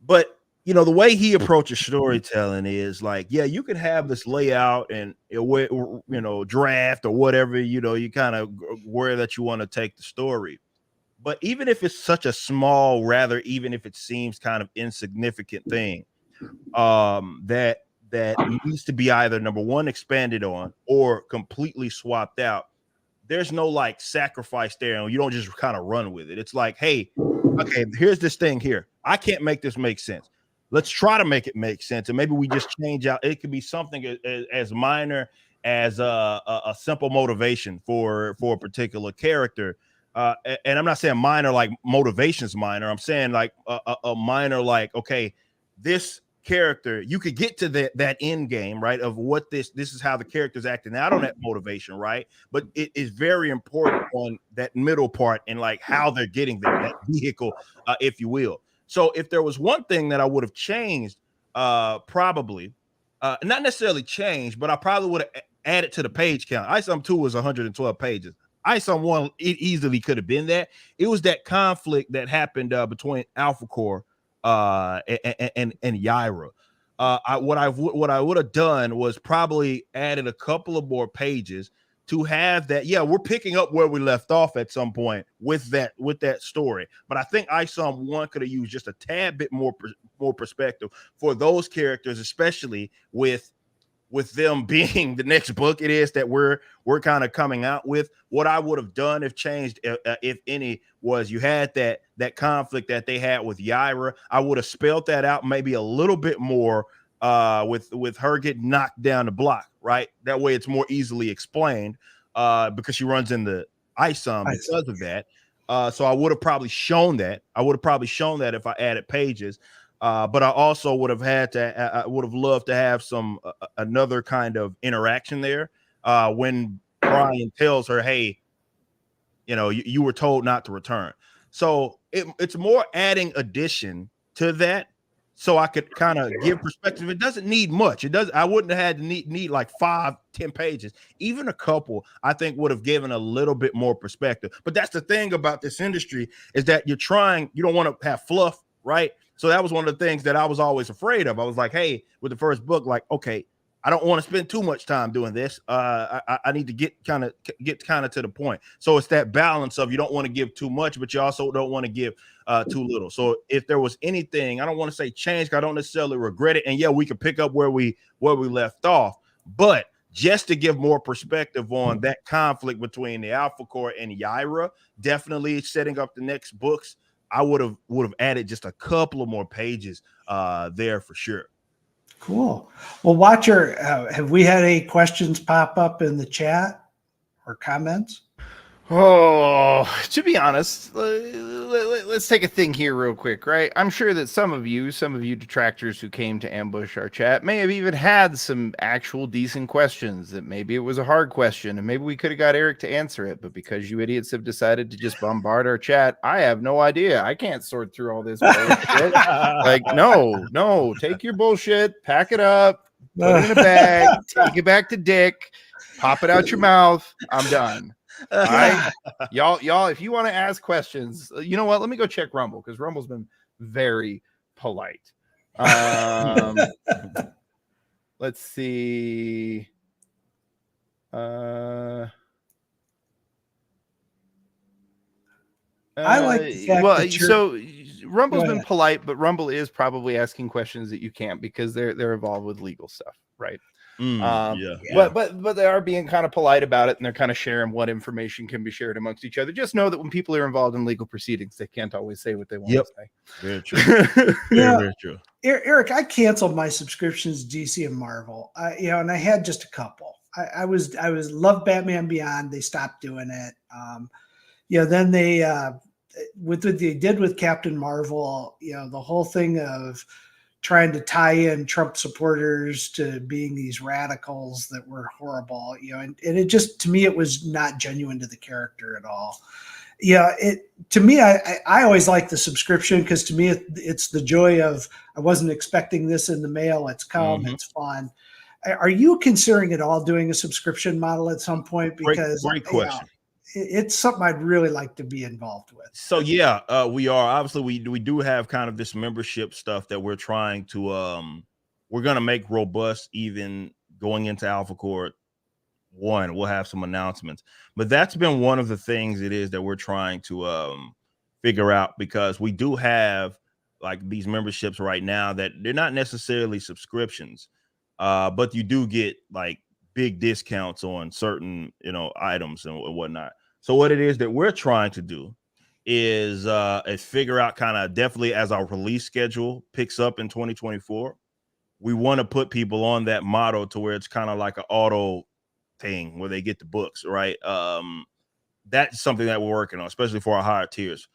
But you know, the way he approaches storytelling is like, yeah, you can have this layout and you know, draft or whatever, you know, you kind of where that you want to take the story. But even if it's such a small, rather, even if it seems kind of insignificant thing, that needs to be either number one expanded on or completely swapped out, there's no like sacrifice there, and you don't just kind of run with it. It's like, hey, okay, here's this thing here. I can't make this make sense. Let's try to make it make sense, and maybe we just change out. It could be something as minor as a simple motivation for a particular character. And I'm not saying minor like motivation's minor. I'm saying like a minor like, okay, this character, you could get to that end game, right? Of what this is how the character's acting out on that motivation, right? But it is very important on that middle part and like how they're getting there, that vehicle, if you will. So if there was one thing that I would have changed, probably, not necessarily changed, but I probably would have added to the page count. Isom 2 was 112 pages. Isom 1, it easily could have been that. It was that conflict that happened between Alpha Core and Yaira. What I would have done was probably added a couple of more pages to have that. Yeah, we're picking up where we left off at some point with that story. But I think Isom 1 could have used just a tad bit more perspective for those characters, especially with them being the next book it is that we're kind of coming out with. What I would have done if changed, if any, was you had that conflict that they had with Yaira. I would have spelled that out maybe a little bit more with her getting knocked down the block, right? That way it's more easily explained because she runs into Isom because of that. So I would have probably shown that. If I added pages. But I also would have I would have loved to have some another kind of interaction there when Brian tells her, hey, you know, you were told not to return. So it's more adding addition to that, so I could kind of give perspective. It doesn't need much. I wouldn't have had to need like 5-10 pages. Even a couple, I think, would have given a little bit more perspective. But that's the thing about this industry, is that you don't want to have fluff, right? So that was one of the things that I was always afraid of. I was like, hey, with the first book, like, okay, I don't want to spend too much time doing this. I need to get kind of to the point. So it's that balance of, you don't want to give too much, but you also don't want to give too little. So if there was anything, I don't want to say change, I don't necessarily regret it. And yeah, we could pick up where we left off, but just to give more perspective on that conflict between the Alpha Core and Yaira, definitely setting up the next books, I would have added just a couple of more pages there for sure. Cool. Well, Watcher, have we had any questions pop up in the chat or comments? Oh, to be honest, let's take a thing here real quick, right? I'm sure that some of you detractors who came to ambush our chat may have even had some actual decent questions, that maybe it was a hard question and maybe we could have got Eric to answer it, but because you idiots have decided to just bombard our chat, I have no idea. I can't sort through all this bullshit. Like, no, take your bullshit, pack it up, put it in a bag, take it back to Dick, pop it out your mouth. I'm done. All right, y'all, if you want to ask questions, you know what? Let me go check Rumble, because Rumble's been very polite. Let's see. I like the fact that so Rumble's been polite, but Rumble is probably asking questions that you can't, because they're involved with legal stuff, right? But they are being kind of polite about it, and they're kind of sharing what information can be shared amongst each other. Just know that when people are involved in legal proceedings, they can't always say what they want to say. Very true. Very true. Eric, I canceled my subscriptions to DC and Marvel. And I had just a couple. I was loved Batman Beyond. They stopped doing it. Then they with what they did with Captain Marvel, the whole thing of trying to tie in Trump supporters to being these radicals that were horrible, and it just, to me, it was not genuine to the character at all. To me, I always like the subscription, because to me, it's the joy of, I wasn't expecting this in the mail. It's come, It's fun. Are you considering at all doing a subscription model at some point? Because great question. it's something I'd really like to be involved with. So yeah, we are obviously we do have kind of this membership stuff that we're trying to we're gonna make robust, even going into Alpha Court 1. We'll have some announcements, but that's been one of the things it is that we're trying to figure out, because we do have like these memberships right now that they're not necessarily subscriptions, but you do get like big discounts on certain items and whatnot. So what it is that we're trying to do is figure out kind of definitely as our release schedule picks up in 2024, we want to put people on that model to where it's kind of like an auto thing where they get the books, right? That's something that we're working on, especially for our higher tiers,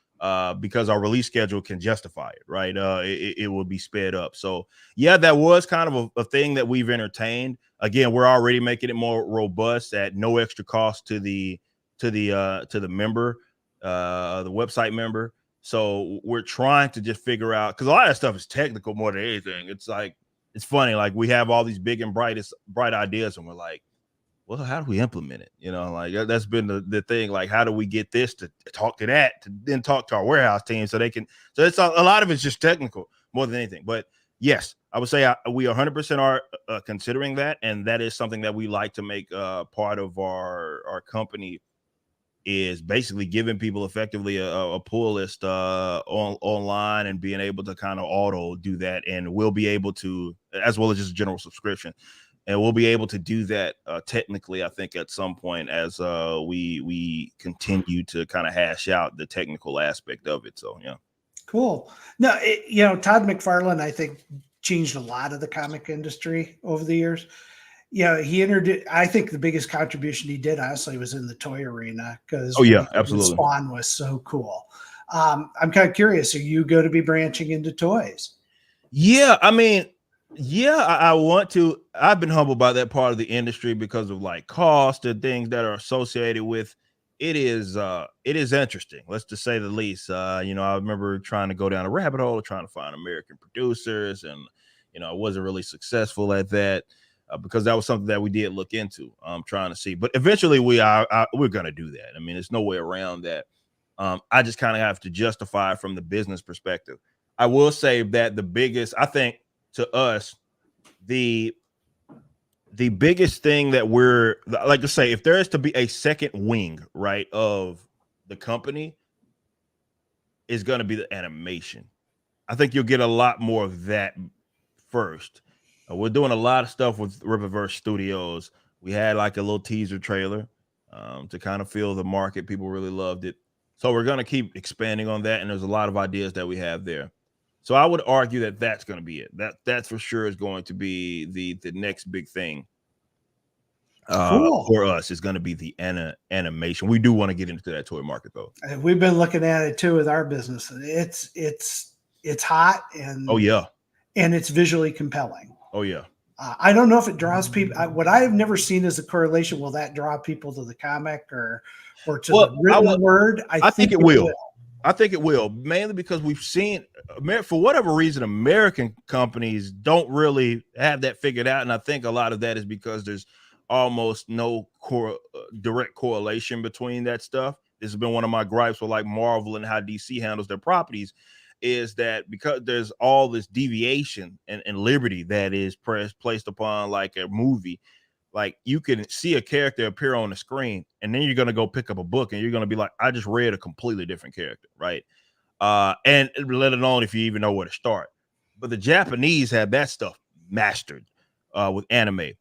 because our release schedule can justify it, right? It will be sped up. So yeah, that was kind of a thing that we've entertained. Again, we're already making it more robust at no extra cost to the member, the website member. So we're trying to just figure out, because a lot of that stuff is technical more than anything. It's like, it's funny, like we have all these big and bright ideas, and we're like, well, how do we implement it? Like that's been the thing. Like, how do we get this to talk to that, to then talk to our warehouse team so they can? So it's a lot of it's just technical more than anything. But yes, I would say we 100% are considering that, and that is something that we like to make part of our company, is basically giving people effectively a pull list online and being able to kind of auto do that, and we'll be able to, as well as just a general subscription. And we'll be able to do that technically, I think, at some point as we continue to kind of hash out the technical aspect of it. So, yeah. Cool. No, Todd McFarlane, I think, changed a lot of the comic industry over the years. He I think the biggest contribution he did, honestly, was in the toy arena, because absolutely. Spawn was so cool. I'm kind of curious, are you going to be branching into toys? Yeah, I mean, I want to. I've been humbled by that part of the industry because of like cost and things that are associated with it. Is interesting, let's just say the least. I remember trying to go down a rabbit hole trying to find American producers, and I wasn't really successful at that because that was something that we did look into, trying to see. But eventually we're going to do that. I mean, there's no way around that. I just kind of have to justify it from the business perspective. I will say that the biggest, I think, to us, the biggest thing that we're like to say, if there is to be a second wing, right, of the company, is going to be the animation. I think you'll get a lot more of that first. We're doing a lot of stuff with Riperverse Studios. We had like a little teaser trailer to kind of feel the market. People really loved it. So we're going to keep expanding on that. And there's a lot of ideas that we have there. So I would argue that that's going to be it. That for sure is going to be the next big thing for us, is going to be the animation. We do want to get into that toy market, though. We've been looking at it too with our business. It's hot, and and it's visually compelling. Oh yeah. I don't know if it draws people. What I have never seen is a correlation. Will that draw people to the comic or to the written word? I think it will. I think it will, mainly because we've seen, for whatever reason, American companies don't really have that figured out. And I think a lot of that is because there's almost no direct correlation between that stuff. This has been one of my gripes with like Marvel and how DC handles their properties, is that because there's all this deviation and liberty that is placed upon like a movie. Like, you can see a character appear on the screen, and then you're going to go pick up a book and you're going to be like, I just read a completely different character. Right. And let alone if you even know where to start. But the Japanese have that stuff mastered with anime.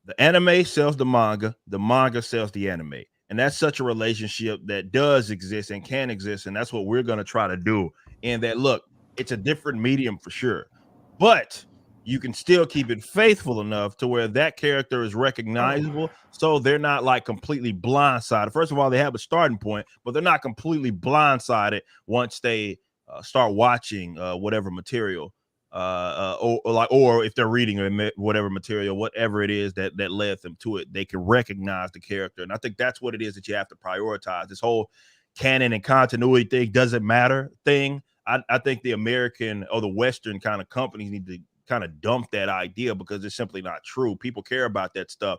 The anime sells the manga sells the anime. And that's such a relationship that does exist and can exist. And that's what we're going to try to do. And that, look, it's a different medium for sure, but you can still keep it faithful enough to where that character is recognizable. So they're not like completely blindsided. First of all, they have a starting point, but they're not completely blindsided once they start watching whatever material, or if they're reading whatever material, whatever it is that led them to it, they can recognize the character. And I think that's what it is that you have to prioritize. This whole canon and continuity thing doesn't matter thing. I think the American or the Western kind of companies need to kind of dump that idea, because it's simply not true. People care about that stuff.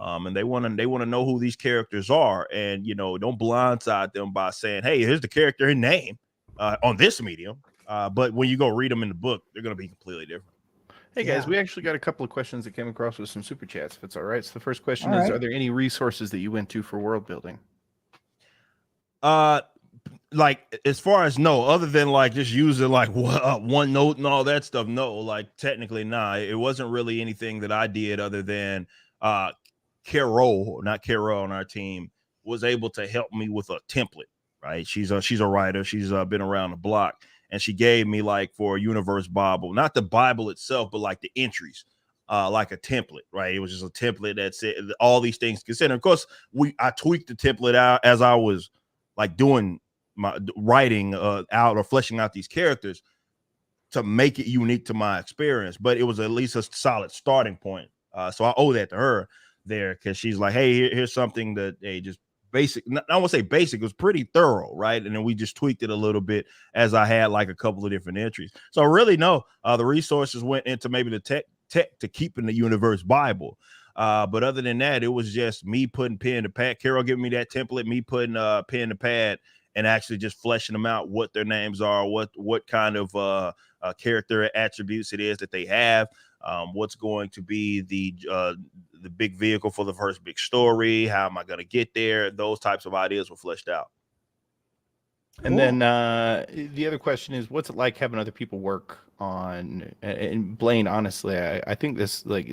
And they want to know who these characters are, and don't blindside them by saying, "Hey, here's the character in name on this medium," but when you go read them in the book, they're going to be completely different. Hey guys, Yeah. we actually got a couple of questions that came across with some super chats, if it's all right. So the first question All is, right. are there any resources that you went to for world building? Like as far as no, other than like just using like OneNote and all that stuff, no, like technically nah, it wasn't really anything that I did other than Carol on our team was able to help me with a template, right? She's a writer, she's been around the block, and she gave me like for a Universe Bible, not the Bible itself, but like the entries, like a template, right? It was just a template that said all these things considered. Of course, I tweaked the template out as I was like doing my writing out or fleshing out these characters to make it unique to my experience, but it was at least a solid starting point. So I owe that to her there, because she's like, hey, here's something that just basic. I won't say basic, it was pretty thorough, right? And then we just tweaked it a little bit as I had like a couple of different entries. So really, no, the resources went into maybe the tech to keeping the Universe Bible. But other than that, it was just me putting pen to pad. Carol giving me that template, me putting pen to pad, and actually just fleshing them out, what their names are, what kind of character attributes it is that they have, what's going to be the big vehicle for the first big story, how am I going to get there? Those types of ideas were fleshed out. And then the other question is, what's it like having other people work on? And Blaine, honestly, I think this, like,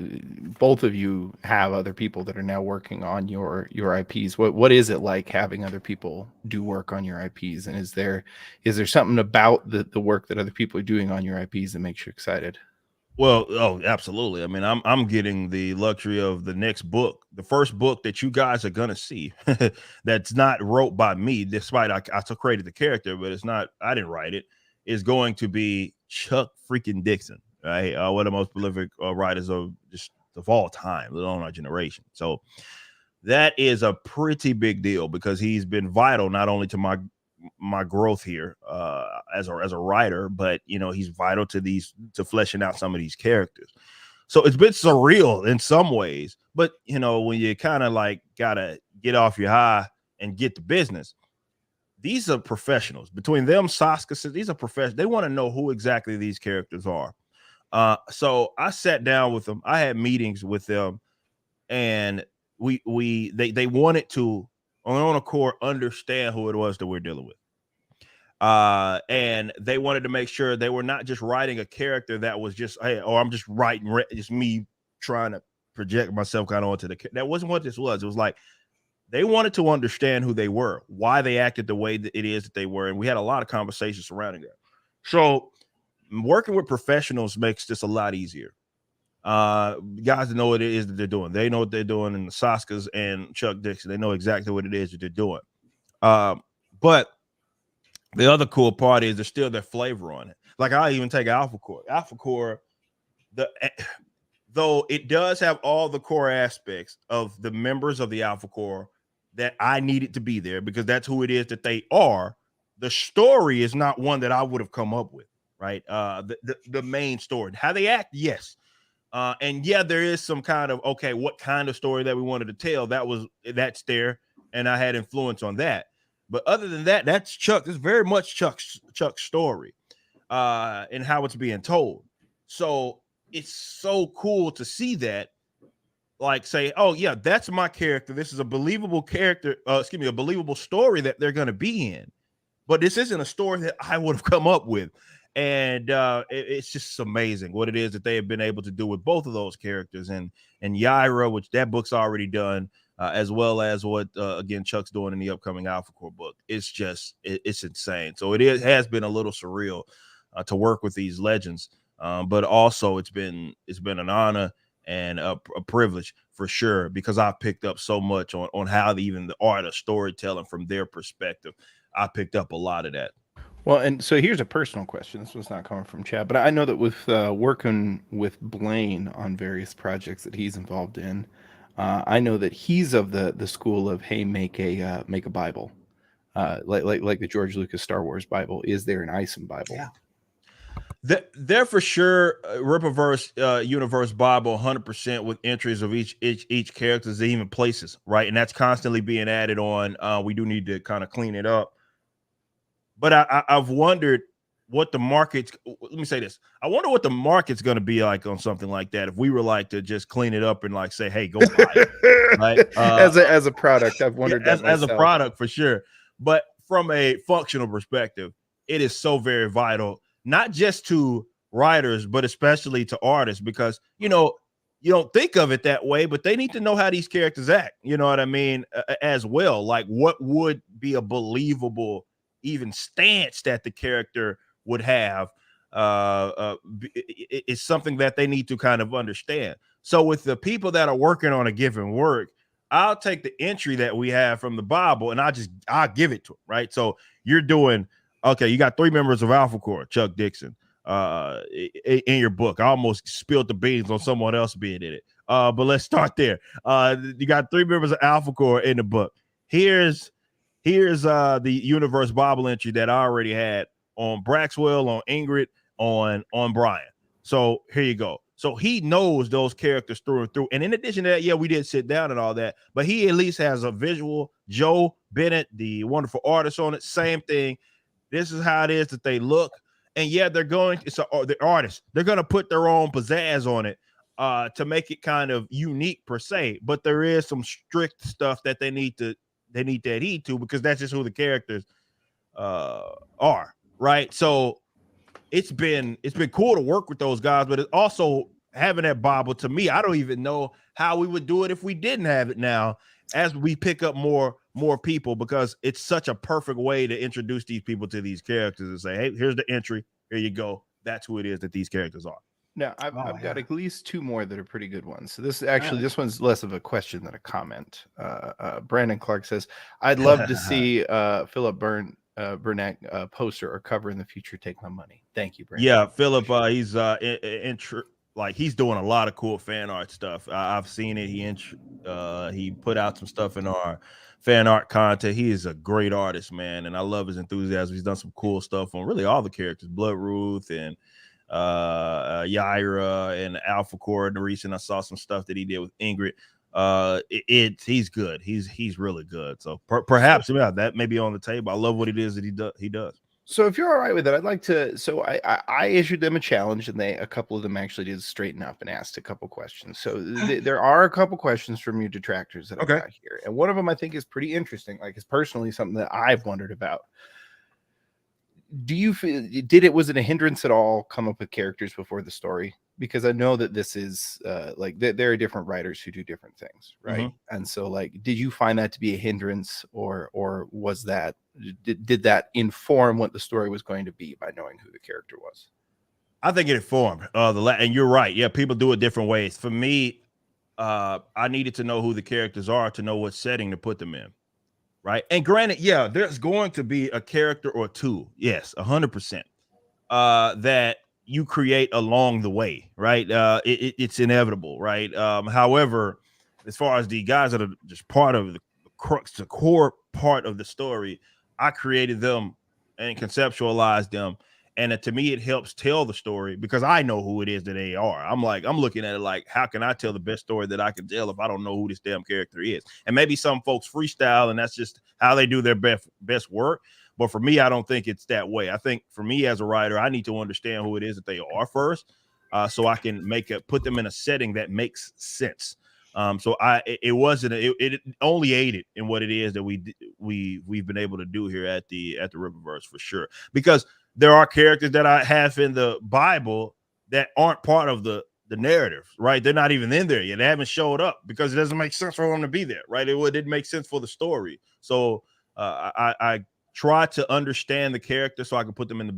both of you have other people that are now working on your IPs. What is it like having other people do work on your IPs? And is there something about the work that other people are doing on your IPs that makes you excited? Well, oh, absolutely. I mean, I'm getting the luxury of the next book, the first book that you guys are gonna see, that's not wrote by me, despite I created the character, but it's not. I didn't write it. Is going to be Chuck freaking Dixon, right? One of the most prolific writers of all time, let alone our generation. So that is a pretty big deal, because he's been vital not only to my growth here as a writer, but he's vital to fleshing out some of these characters. So it's been surreal in some ways, but when you kind of like gotta get off your high and get to business, these are professionals. Between them, Saska, these are professionals. They want to know who exactly these characters are. So I sat down with them, I had meetings with them, and they wanted to on a core understand who it was that we're dealing with. And they wanted to make sure they were not just writing a character that was just, hey, or I'm just writing just me trying to project myself kind of onto that wasn't what this was. It was like they wanted to understand who they were, why they acted the way that it is that they were, and we had a lot of conversations surrounding that. So working with professionals makes this a lot easier. Guys know what it is that they're doing. They know what they're doing, and the Saskas and Chuck Dixon, they know exactly what it is that they're doing. But the other cool part is there's still their flavor on it. Like I even take Alpha Core. Alpha Core, though it does have all the core aspects of the members of the Alpha Core that I needed to be there, because that's who it is that they are. The story is not one that I would have come up with, right? The main story, how they act, yes. And yeah, there is some kind of, okay, what kind of story that we wanted to tell, that's there, and I had influence on that. But other than that, that's Chuck. It's very much Chuck's story, and how it's being told. So it's so cool to see that, like, say, oh yeah, that's my character. This is a believable character. A believable story that they're going to be in. But this isn't a story that I would have come up with. And it's just amazing what it is that they have been able to do with both of those characters, and Yaira, which that book's already done, as well as what again Chuck's doing in the upcoming Alpha Core book. It's just it's insane. So it has been a little surreal to work with these legends, but also it's been an honor and a privilege for sure, because I've picked up so much on how even the art of storytelling from their perspective. I picked up a lot of that. Well, and so here's a personal question. This was not coming from chat, but I know that with working with Blaine on various projects that he's involved in, I know that he's of the school of, hey, make a Bible, like the George Lucas Star Wars Bible. Is there an Isom Bible? Yeah. They're for sure Riperverse universe Bible 100% with entries of each characters, even places, right? And that's constantly being added on. We do need to kind of clean it up. But I've wondered what the market's. Let me say this: I wonder what the market's going to be like on something like that. If we were like to just clean it up and like say, "Hey, go buy it," right? As a product, I've wondered yeah, that as a myself. product for sure. But from a functional perspective, it is so very vital, not just to writers, but especially to artists, because you don't think of it that way, but they need to know how these characters act. You know what I mean? As well, like what would be a believable even stance that the character would have is something that they need to kind of understand. So with the people that are working on a given work, I'll take the entry that we have from the Bible and I'll give it to them, right? So you're doing, okay, you got 3 members of Alpha Core, Chuck Dixon, in your book. I almost spilled the beans on someone else being in it. But let's start there. You got 3 members of Alpha Core in the book. Here's the universe Bible entry that I already had on Braxwell, on Ingrid, on Brian. So here you go. So he knows those characters through and through. And in addition to that, yeah, we did sit down and all that, but he at least has a visual. Joe Bennett, the wonderful artist on it, same thing. This is how it is that they look. And yeah, they're the artists. They're going to put their own pizzazz on it to make it kind of unique per se. But there is some strict stuff that they need to adhere to, because that's just who the characters are, right? So it's been cool to work with those guys, but it's also having that Bible. To me, I don't even know how we would do it if we didn't have it now, as we pick up more people, because it's such a perfect way to introduce these people to these characters and say, hey, here's the entry, here you go, that's who it is that these characters are. Now, I've got at least 2 more that are pretty good ones. So this one's less of a question than a comment. Brandon Clark says, I'd love to see Philip Burnett poster or cover in the future. Take my money. Thank you, Brandon. Yeah, Philip, he's he's doing a lot of cool fan art stuff. I've seen it. He put out some stuff in our fan art content. He is a great artist, man, and I love his enthusiasm. He's done some cool stuff on really all the characters, Blood Ruth and Yaira and Alpha Core. And the recent I saw some stuff that he did with Ingrid. He's good. He's really good. So perhaps that may be on the table. I love what it is that he does. So if you're all right with it, I'd like to. So I issued them a challenge, and a couple of them actually did straighten up and asked a couple questions. So there are a couple questions from you detractors that I've got here, and one of them I think is pretty interesting. Like, it's personally something that I've wondered about. Was it a hindrance at all come up with characters before the story? Because I know that this is there are different writers who do different things, right? Mm-hmm. And so, like, did you find that to be a hindrance, or was that did that inform what the story was going to be by knowing who the character was? I think it informed and you're right. Yeah, people do it different ways. For me, I needed to know who the characters are to know what setting to put them in. Right. And granted, yeah, there's going to be a character or two. Yes, 100%. That you create along the way. Right. It's inevitable. Right. However, as far as the guys that are just part of the crux, the core part of the story, I created them and conceptualized them. And to me, it helps tell the story because I know who it is that they are. I'm looking at it like, how can I tell the best story that I can tell if I don't know who this damn character is? And maybe some folks freestyle and that's just how they do their best work. But for me, I don't think it's that way. I think for me as a writer, I need to understand who it is that they are first, so I can put them in a setting that makes sense. So it only aided in what it is that we've been able to do here at the Riperverse for sure, because there are characters that I have in the Bible that aren't part of the narrative, right? They're not even in there yet. They haven't showed up because it doesn't make sense for them to be there, right? It didn't make sense for the story. So I try to understand the character so I can put them in the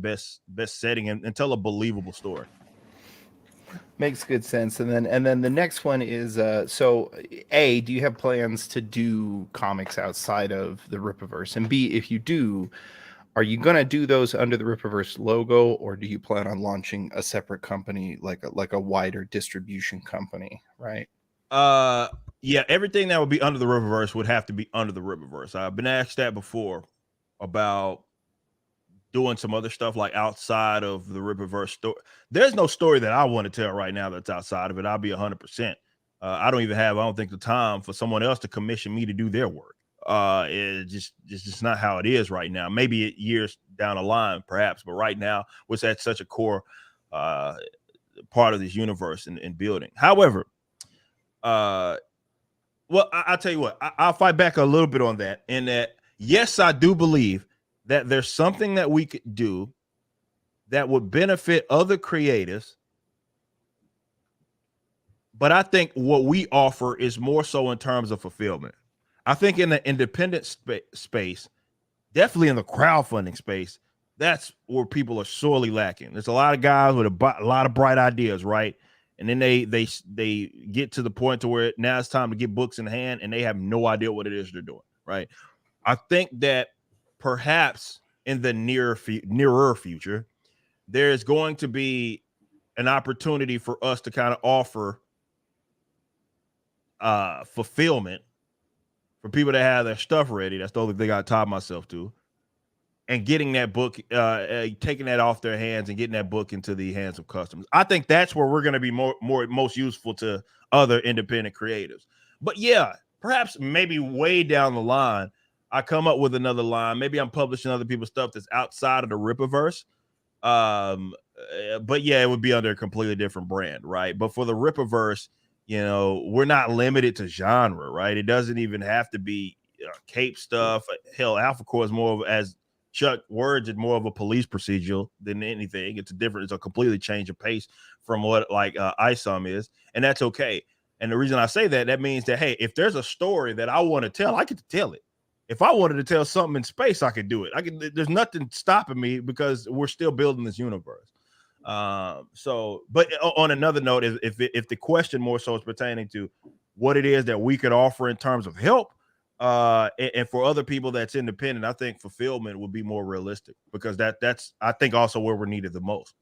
best setting and tell a believable story. Makes good sense. And then the next one is so A, do you have plans to do comics outside of the Riperverse? And B, if you do, are you going to do those under the Riperverse logo, or do you plan on launching a separate company, like a wider distribution company, right? Yeah, everything that would be under the Riperverse would have to be under the Riperverse. I've been asked that before about doing some other stuff like outside of the Riperverse story. There's no story that I want to tell right now that's outside of it. I'll be 100%. I don't think the time for someone else to commission me to do their work. It's just not how it is right now. Maybe years down the line, perhaps, but right now, was at such a core part of this universe and building. However, well, I'll tell you what, I'll fight back a little bit on that. In that, yes, I do believe that there's something that we could do that would benefit other creatives. But I think what we offer is more so in terms of fulfillment. I think in the independent space, definitely in the crowdfunding space, that's where people are sorely lacking. There's a lot of guys with a lot of bright ideas, right? And then they get to the point to where now it's time to get books in hand, and they have no idea what it is they're doing, right? I think that perhaps in the nearer future, there's going to be an opportunity for us to kind of offer fulfillment for people that have their stuff ready. That's the only thing I tied myself to. And getting that book, taking that off their hands and getting that book into the hands of customers. I think that's where we're going to be most useful to other independent creatives. But yeah, perhaps maybe way down the line, I come up with another line. Maybe I'm publishing other people's stuff that's outside of the Riperverse. But yeah, it would be under a completely different brand, right? But for the Riperverse, we're not limited to genre, right? It doesn't even have to be cape stuff. Hell, Alpha Core is more of, as Chuck words, it's more of a police procedural than anything. It's a completely change of pace from what Isom is, and that's okay. And the reason I say that means that, hey, if there's a story that I want to tell, I get to tell it. If I wanted to tell something in space, I could do it. There's nothing stopping me because we're still building this universe. But on another note, if the question more so is pertaining to what it is that we could offer in terms of help, and for other people that's independent, I think fulfillment would be more realistic, because that's I think also where we're needed the most.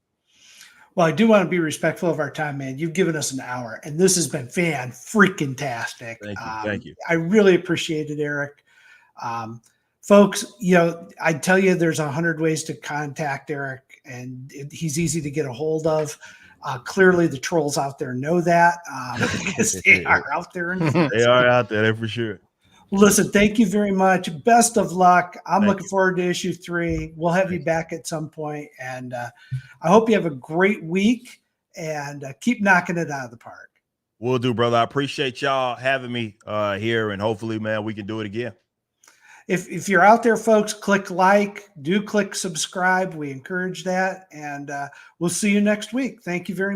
Well, I do want to be respectful of our time, man. You've given us an hour, and this has been fan-freaking-tastic. Thank you. I really appreciate it, Eric. Folks, I tell you, there's 100 ways to contact Eric, and he's easy to get a hold of. Clearly, the trolls out there know that, because they are out there. They are out there, for sure. Listen, thank you very much. Best of luck. I'm looking forward to issue 3. We'll have you back at some point, and I hope you have a great week, and keep knocking it out of the park. Will do, brother. I appreciate y'all having me here, and hopefully, man, we can do it again. If you're out there, folks, click like, do click subscribe. We encourage that, and we'll see you next week. Thank you very much.